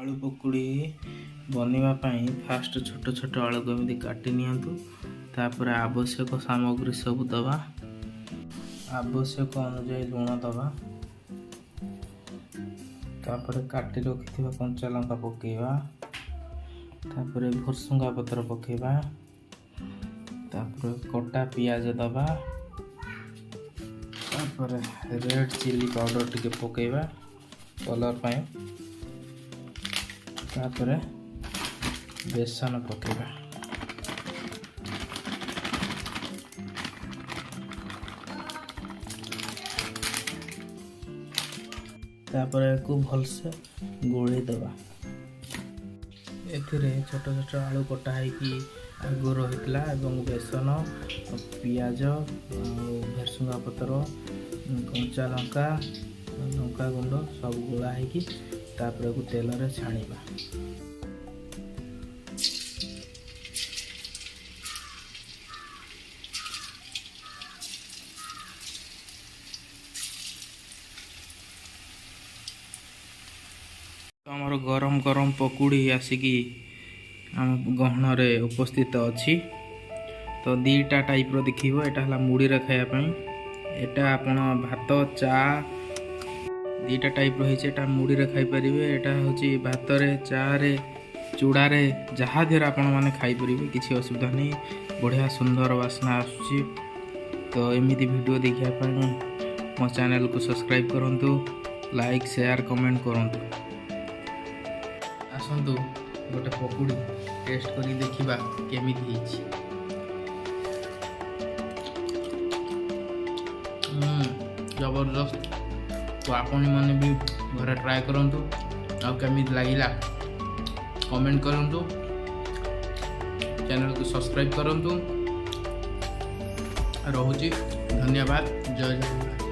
आलू पकुड़ी बनवा फास्ट छोट छोट आलू को एमती काटी नियंतु। तापर आवश्यक सामग्री सब दबा, आवश्यक अनुजाई लुण दबा, तापर काटी रखिथिबा कंचा लंका पकेबा, तापर भुसुंगा पत्र पकेबा, तापर कटा पियाज दबा, तापर रेड चिली पाउडर टिके पकेबा कलर पाए, तापर बेसन पकेबा, तापर को भलसे गोली दबा। एथिरे छोट छोट आलू कटा है आगु रही एवं बेसन पियाज भेरसुंगा पत्र कंचा लंका लंका गुंड सब गोला है तापर को तेल रे छाणीबा। आमर गरम गरम पकुड़ी आसिकी आम गहन रे उपस्थित अच्छी। तो दीटा टाइप रो देखिबो, एटा हला मुड़ी रे खाया पई, एटा आपण भात चा दीटा टाइप रही है। एटा मुड़ी रे खाई परिबे, एटा होची भात रे चा रे चूड़ा रे जहा देर आपण माने खाई परिबे, किछि असुविधा नहीं। बढ़िया सुंदर वासना आसुची। तो एमिति वीडियो देखिया पई मो चैनल को सब्सक्राइब करंतु, लाइक शेयर कमेंट करंतु। आसंतु गोटे पकुड़ी टेस्ट करी देखिबा केमिति हिची। जबरदस्त। तो आपण मैंने भी घरे ट्राए करंतु, आ केमिति लागिला कमेंट करंतु, चैनल को सब्सक्राइब करंतु। रहुची, धन्यवाद, जय जगन्नाथ।